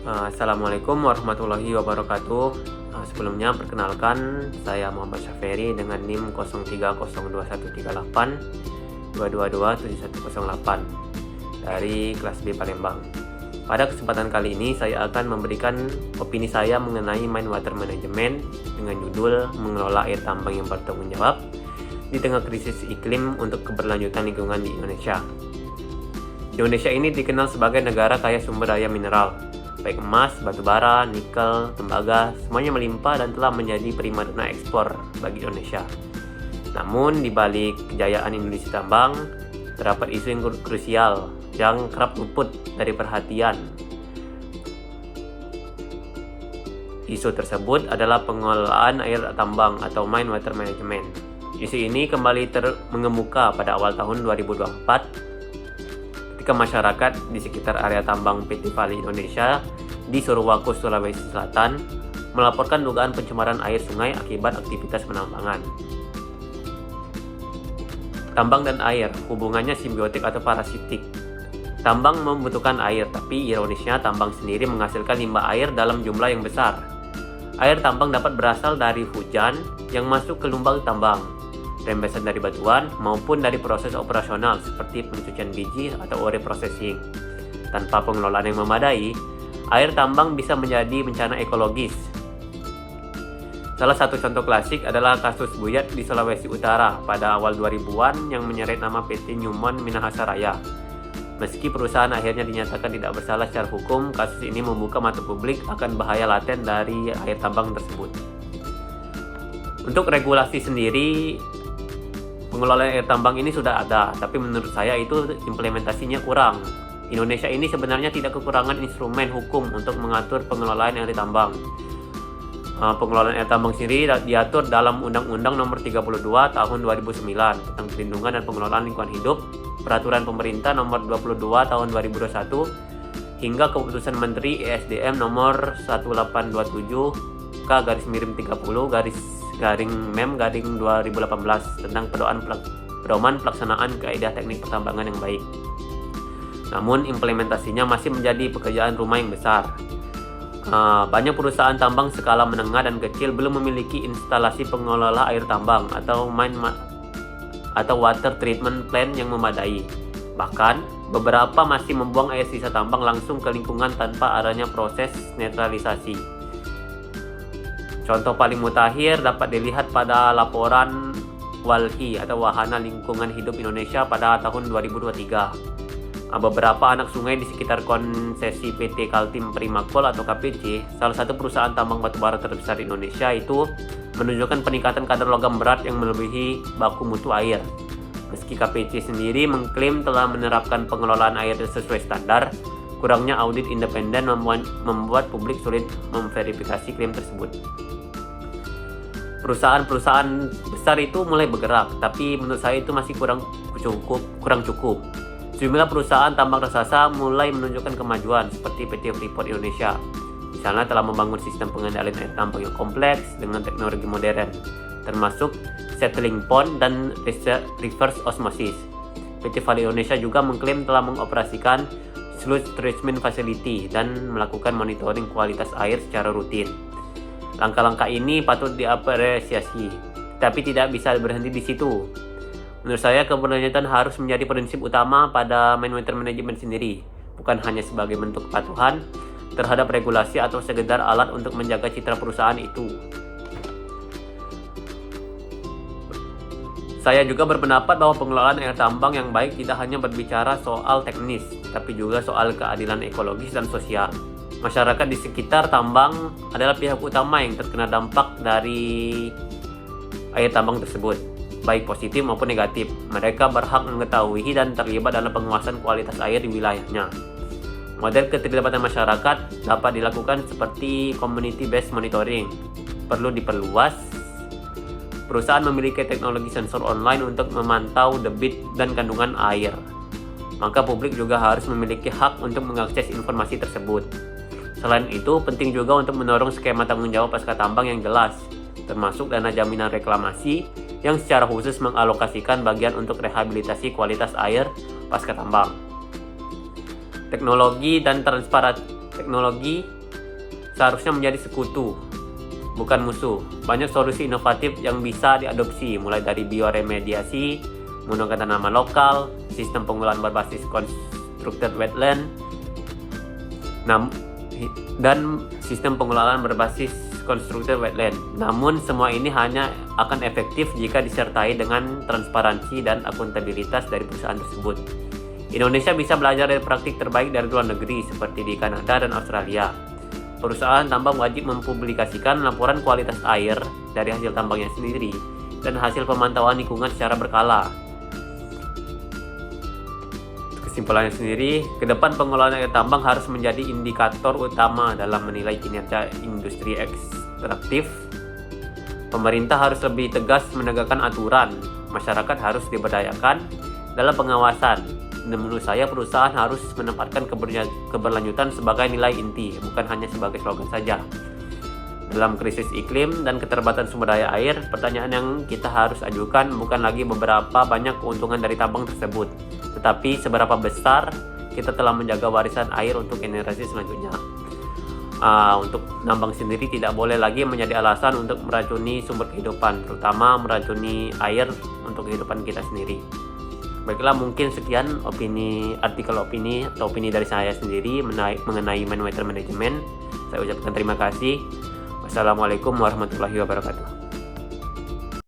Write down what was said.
Assalamualaikum warahmatullahi wabarakatuh. Sebelumnya perkenalkan, saya Muhammad Syaferi dengan NIM 03021382227108 dari kelas B Palembang. Pada kesempatan kali ini saya akan memberikan opini saya mengenai Main Water Management dengan judul mengelola air tambang yang bertanggung jawab di tengah krisis iklim untuk keberlanjutan lingkungan di Indonesia. Indonesia ini dikenal sebagai negara kaya sumber daya mineral, baik emas, batu bara, nikel, tembaga, semuanya melimpah dan telah menjadi primadona ekspor bagi Indonesia. Namun di balik kejayaan industri tambang, terdapat isu yang krusial yang kerap luput dari perhatian. Isu tersebut adalah pengelolaan air tambang atau Main Water Management. Isu ini kembali mengemuka pada awal tahun 2024 ketika masyarakat di sekitar area tambang PT Vale Indonesia di Surwaku, Sulawesi Selatan melaporkan dugaan pencemaran air sungai akibat aktivitas penambangan. Tambang dan air, hubungannya simbiotik atau parasitik. Tambang membutuhkan air, tapi ironisnya tambang sendiri menghasilkan limbah air dalam jumlah yang besar. Air tambang dapat berasal dari hujan yang masuk ke lubang tambang, rembesan dari batuan, maupun dari proses operasional seperti pencucian biji atau ore processing. Tanpa pengelolaan yang memadai, air tambang bisa menjadi bencana ekologis. Salah satu contoh klasik adalah kasus Buyat di Sulawesi Utara pada awal 2000-an yang menyeret nama PT Newmont Minahasa Raya. Meski perusahaan akhirnya dinyatakan tidak bersalah secara hukum, kasus ini membuka mata publik akan bahaya laten dari air tambang tersebut. Untuk regulasi sendiri, pengelolaan air tambang ini sudah ada, tapi menurut saya itu implementasinya kurang. Indonesia ini sebenarnya tidak kekurangan instrumen hukum untuk mengatur pengelolaan air tambang. Pengelolaan air tambang sendiri diatur dalam Undang-Undang Nomor 32 Tahun 2009 tentang Perlindungan dan Pengelolaan Lingkungan Hidup, Peraturan Pemerintah Nomor 22 Tahun 2021, hingga Keputusan Menteri ESDM Nomor 1827 K-30-MEM-2018 tentang pedoman pelaksanaan kaidah teknik pertambangan yang baik. Namun implementasinya masih menjadi pekerjaan rumah yang besar. Banyak perusahaan tambang skala menengah dan kecil belum memiliki instalasi pengelola air tambang atau water treatment plant yang memadai. Bahkan, beberapa masih membuang air sisa tambang langsung ke lingkungan tanpa adanya proses netralisasi. Contoh paling mutakhir dapat dilihat pada laporan WALHI atau Wahana Lingkungan Hidup Indonesia pada tahun 2023. Beberapa anak sungai di sekitar konsesi PT Kaltim Primakol atau KPC, salah satu perusahaan tambang batubara terbesar di Indonesia, itu menunjukkan peningkatan kadar logam berat yang melebihi baku mutu air. Meski KPC sendiri mengklaim telah menerapkan pengelolaan air sesuai standar, kurangnya audit independen membuat publik sulit memverifikasi klaim tersebut. Perusahaan-perusahaan besar itu mulai bergerak, tapi menurut saya itu masih kurang cukup. Sejumlah perusahaan tambang raksasa mulai menunjukkan kemajuan seperti PT Freeport Indonesia. Misalnya telah membangun sistem pengendalian air tambang yang kompleks dengan teknologi modern, termasuk settling pond dan reverse osmosis. PT Vale Indonesia juga mengklaim telah mengoperasikan sludge treatment facility dan melakukan monitoring kualitas air secara rutin. Langkah-langkah ini patut diapresiasi, tapi tidak bisa berhenti di situ. Menurut saya, keberlanjutan harus menjadi prinsip utama pada Main Water Management sendiri, bukan hanya sebagai bentuk kepatuhan terhadap regulasi atau sekedar alat untuk menjaga citra perusahaan itu. Saya juga berpendapat bahwa pengelolaan air tambang yang baik tidak hanya berbicara soal teknis, tapi juga soal keadilan ekologis dan sosial. Masyarakat di sekitar tambang adalah pihak utama yang terkena dampak dari air tambang tersebut, baik positif maupun negatif. Mereka berhak mengetahui dan terlibat dalam penguasaan kualitas air di wilayahnya. Model keterlibatan masyarakat dapat dilakukan seperti community based monitoring. Perlu diperluas. Perusahaan memiliki teknologi sensor online untuk memantau debit dan kandungan air. Maka publik juga harus memiliki hak untuk mengakses informasi tersebut. Selain itu, penting juga untuk mendorong skema tanggung jawab pasca tambang yang jelas, termasuk dana jaminan reklamasi yang secara khusus mengalokasikan bagian untuk rehabilitasi kualitas air pasca tambang. Teknologi dan teknologi seharusnya menjadi sekutu, bukan musuh. Banyak solusi inovatif yang bisa diadopsi, mulai dari bioremediasi, menggunakan tanaman lokal, sistem pengolahan berbasis constructed wetland, dan sistem pengelolaan berbasis constructed wetland. Namun semua ini hanya akan efektif jika disertai dengan transparansi dan akuntabilitas dari perusahaan tersebut. Indonesia bisa belajar dari praktik terbaik dari luar negeri seperti di Kanada dan Australia. Perusahaan tambang wajib mempublikasikan laporan kualitas air dari hasil tambangnya sendiri dan hasil pemantauan lingkungan secara berkala. Kesimpulannya sendiri, ke depan pengelolaan air tambang harus menjadi indikator utama dalam menilai kinerja industri ekstraktif. Pemerintah harus lebih tegas menegakkan aturan, masyarakat harus diberdayakan dalam pengawasan. Dan menurut saya perusahaan harus menempatkan keberlanjutan sebagai nilai inti, bukan hanya sebagai slogan saja. Dalam krisis iklim dan keterbatasan sumber daya air, pertanyaan yang kita harus ajukan bukan lagi beberapa banyak keuntungan dari tambang tersebut, tetapi seberapa besar kita telah menjaga warisan air untuk generasi selanjutnya. Untuk nambang sendiri tidak boleh lagi menjadi alasan untuk meracuni sumber kehidupan, terutama meracuni air untuk kehidupan kita sendiri. Baiklah, mungkin sekian artikel opini dari saya sendiri mengenai man water management. Saya ucapkan terima kasih. Wassalamualaikum warahmatullahi wabarakatuh.